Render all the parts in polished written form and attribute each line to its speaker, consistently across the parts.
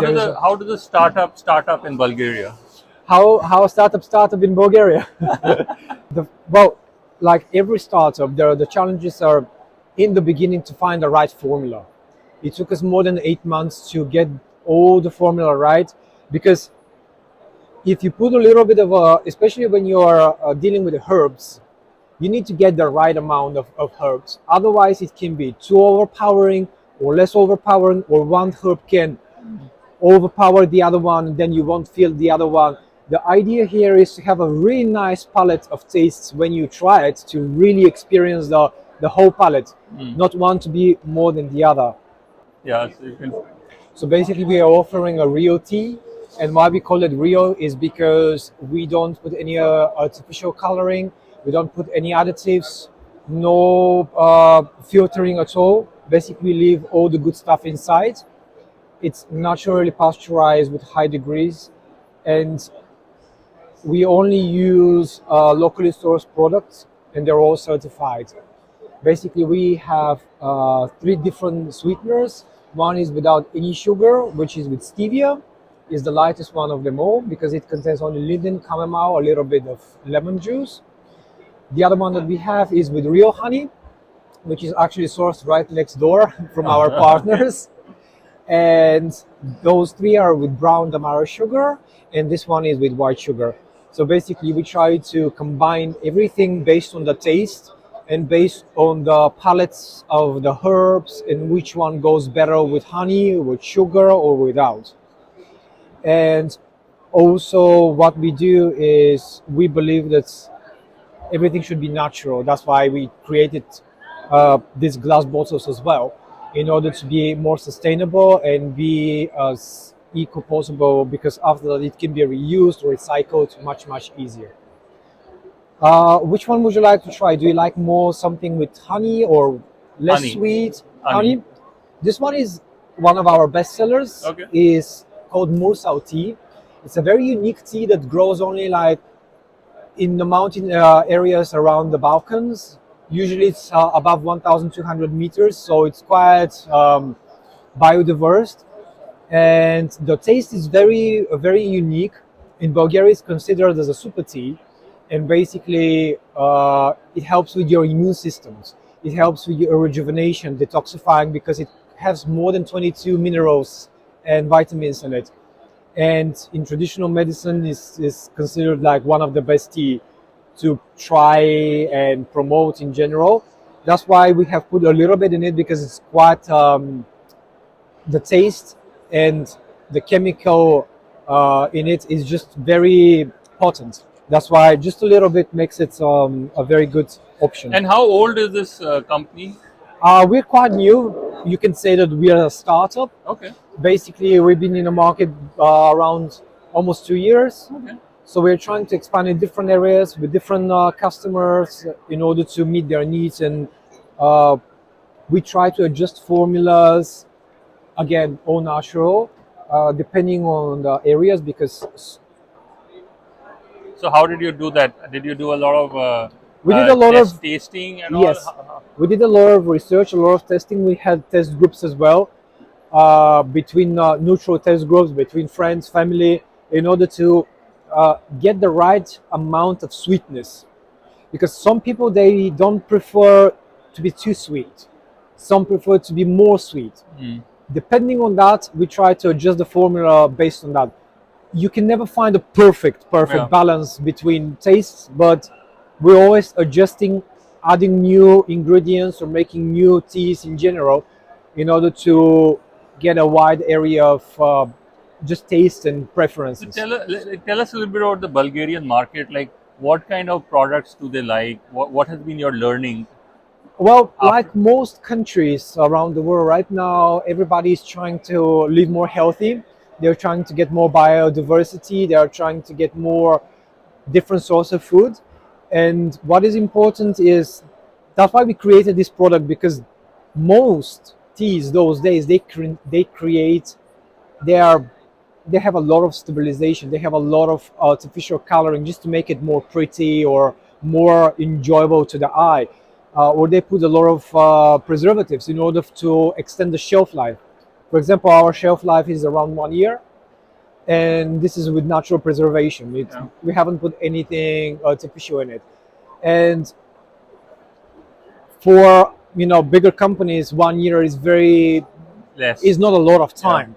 Speaker 1: How does a startup in Bulgaria?
Speaker 2: How startup in Bulgaria. Well, like every startup, the challenges are in the beginning to find the right formula. It took us more than 8 months to get all the formula right, because if you put a little bit of especially when you are dealing with the herbs, you need to get the right amount of herbs. Otherwise, it can be too overpowering or less overpowering, or one herb can overpower the other one, then you won't feel the other one. The idea here is to have a really nice palette of tastes when you try it, to really experience the whole palette, not one to be more than the other.
Speaker 1: Yeah, so you can.
Speaker 2: So basically, we are offering a Rio tea, and why we call it Rio is because we don't put any artificial coloring, we don't put any additives, no filtering at all. Basically, we leave all the good stuff inside. It's naturally pasteurized with high degrees, and we only use locally sourced products, and they're all certified. Basically, we have three different sweeteners. One is without any sugar, which is with stevia. Is the lightest one of them all because it contains only linden, chamomile, a little bit of lemon juice. The other one that we have is with real honey, which is actually sourced right next door from our partners. And those three are with brown Damara sugar, and this one is with white sugar. So basically, we try to combine everything based on the taste and based on the palettes of the herbs, and which one goes better with honey, with sugar, or without. And also, what we do is we believe that everything should be natural. That's why we created these glass bottles as well, in order to be more sustainable and be as eco possible, because after that it can be reused or recycled much easier. Which one would you like to try? Do you like more something with honey or less
Speaker 1: Honey.
Speaker 2: sweet?
Speaker 1: Honey.
Speaker 2: This one is one of our best sellers.
Speaker 1: Okay.
Speaker 2: Is called Mursal tea. It's a very unique tea that grows only like in the mountain areas around the Balkans. Usually it's above 1,200 meters, so it's quite biodiverse. And the taste is very unique. In Bulgaria, it's considered as a super tea, and basically it helps with your immune systems. It helps with your rejuvenation, detoxifying, because it has more than 22 minerals and vitamins in it. And in traditional medicine, is considered like one of the best tea to try and promote in general. That's why we have put a little bit in it, because it's quite the taste and the chemical in it is just very potent. That's why just a little bit makes it a very good option.
Speaker 1: And how old is this company?
Speaker 2: We're quite new. You can say that we are a startup.
Speaker 1: Okay.
Speaker 2: Basically, we've been in the market around almost 2 years.
Speaker 1: Okay.
Speaker 2: So we're trying to expand in different areas with different customers in order to meet their needs, and we try to adjust formulas, again, all natural, depending on the areas, because
Speaker 1: So how did you do that? Did you do a lot of
Speaker 2: we did a lot of
Speaker 1: tasting and
Speaker 2: yes,
Speaker 1: all?
Speaker 2: we did a lot of research, a lot of testing. We had test groups as well, between neutral test groups, between friends, family, in order to get the right amount of sweetness. Because some people, they don't prefer to be too sweet. Some prefer to be more sweet. Depending on that, we try to adjust the formula based on that. You can never find a perfect
Speaker 1: Yeah.
Speaker 2: balance between tastes, but we're always adjusting, adding new ingredients or making new teas in general, in order to get a wide area of just taste and
Speaker 1: So
Speaker 2: preferences.
Speaker 1: tell us a little bit about the Bulgarian market. Like, what kind of products do they like? What has been your learning?
Speaker 2: Well, like most countries around the world right now, everybody is trying to live more healthy. They're trying to get more biodiversity. They are trying to get more different source of food. And what is important is, that's why we created this product, because most teas those days, they create, they are they have a lot of stabilization. They have a lot of artificial coloring just to make it more pretty or more enjoyable to the eye. Or they put a lot of preservatives in order to extend the shelf life. For example, our shelf life is around 1 year, and this is with natural preservation.
Speaker 1: Yeah.
Speaker 2: We haven't put anything artificial in it. And for bigger companies, 1 year is
Speaker 1: Less.
Speaker 2: not a lot of
Speaker 1: Yeah.
Speaker 2: time.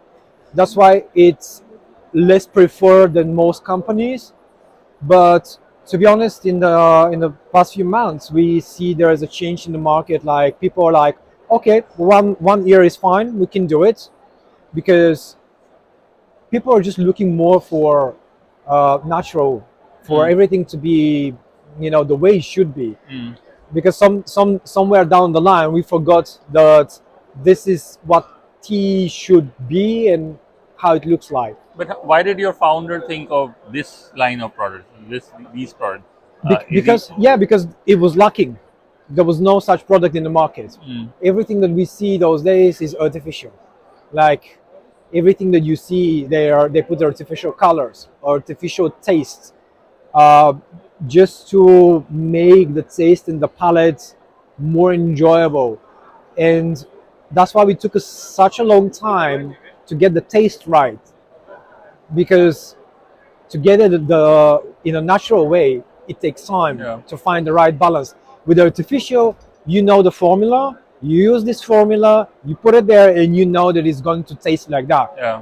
Speaker 2: That's why it's less preferred than most companies. But to be honest, in the past few months, we see there is a change in the market. Like people are like, okay, one year is fine, we can do it, because people are just looking more for natural, for
Speaker 1: Mm.
Speaker 2: everything to be the way it should be.
Speaker 1: Mm.
Speaker 2: Because somewhere down the line we forgot that this is what tea should be and how it looks like.
Speaker 1: But why did your founder think of this line of products, these products? Is he?
Speaker 2: Because it was lacking. There was no such product in the market.
Speaker 1: Mm.
Speaker 2: Everything that we see those days is artificial. Like everything that you see, they put artificial colors, artificial tastes, uh, just to make the taste and the palate more enjoyable. And that's why we took us such a long time to get the taste right, because to get it in a natural way, it takes time
Speaker 1: Yeah.
Speaker 2: to find the right balance. With artificial, you know the formula, you use this formula, you put it there, and you know that it's going to taste like that.
Speaker 1: Yeah.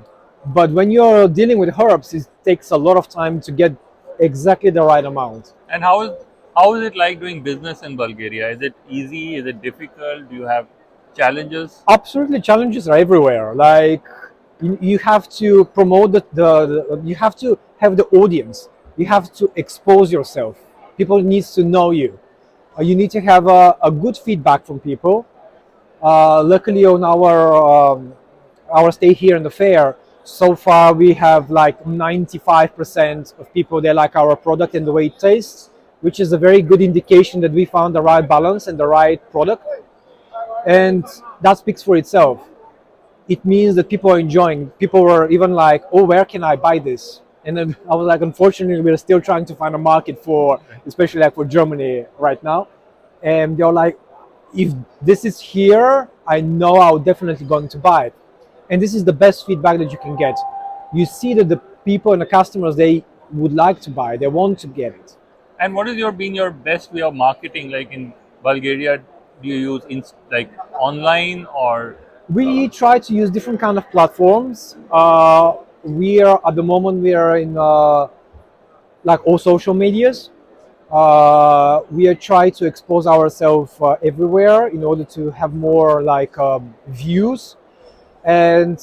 Speaker 2: But when you're dealing with herbs, it takes a lot of time to get exactly the right amount.
Speaker 1: And how is it like doing business in Bulgaria? Is it easy? Is it difficult? Do you have challenges?
Speaker 2: Absolutely, challenges are everywhere. Like you have to promote you have to have the audience. You have to expose yourself. People needs to know you. You need to have a good feedback from people. Luckily, on our stay here in the fair, so far we have like 95% of people, they like our product and the way it tastes, which is a very good indication that we found the right balance and the right product. And that speaks for itself. It means that people are enjoying. People were even like, oh, where can I buy this? And then I was like, unfortunately, we're still trying to find a market for, especially like for Germany right now. And they're like, if this is here, I know I'm definitely going to buy it. And this is the best feedback that you can get. You see that the people and the customers, they would like to buy, they want to get it.
Speaker 1: And what is your best way of marketing? Like in Bulgaria, do you use like online or?
Speaker 2: We try to use different kind of platforms. We are at the moment we are in like all social medias. We are trying to expose ourselves everywhere in order to have more like views. And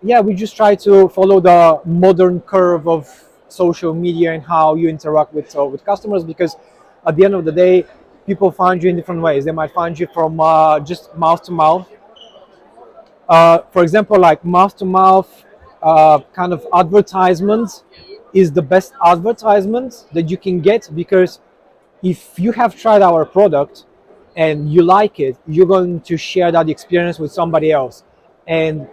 Speaker 2: yeah, we just try to follow the modern curve of social media and how you interact with customers, because at the end of the day, people find you in different ways. They might find you from just mouth to mouth. For example, like mouth to mouth kind of advertisement is the best advertisement that you can get, because if you have tried our product and you like it, you're going to share that experience with somebody else. And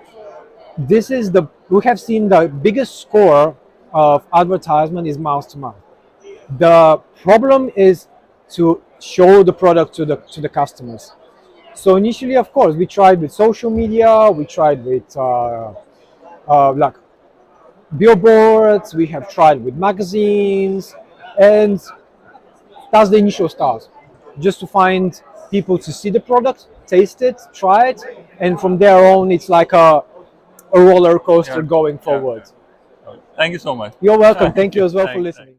Speaker 2: this is we have seen the biggest score of advertisement is mouth to mouth. The problem is to show the product to the customers. So initially, of course, we tried with social media, we tried with like billboards, we have tried with magazines, and that's the initial start. Just to find people to see the product, taste it, try it, and from there on, it's like a roller coaster
Speaker 1: Yeah,
Speaker 2: going
Speaker 1: yeah,
Speaker 2: forward.
Speaker 1: yeah. Thank you so much.
Speaker 2: You're welcome.
Speaker 1: Thank
Speaker 2: Thank you
Speaker 1: you.
Speaker 2: as well for
Speaker 1: Thanks.
Speaker 2: listening.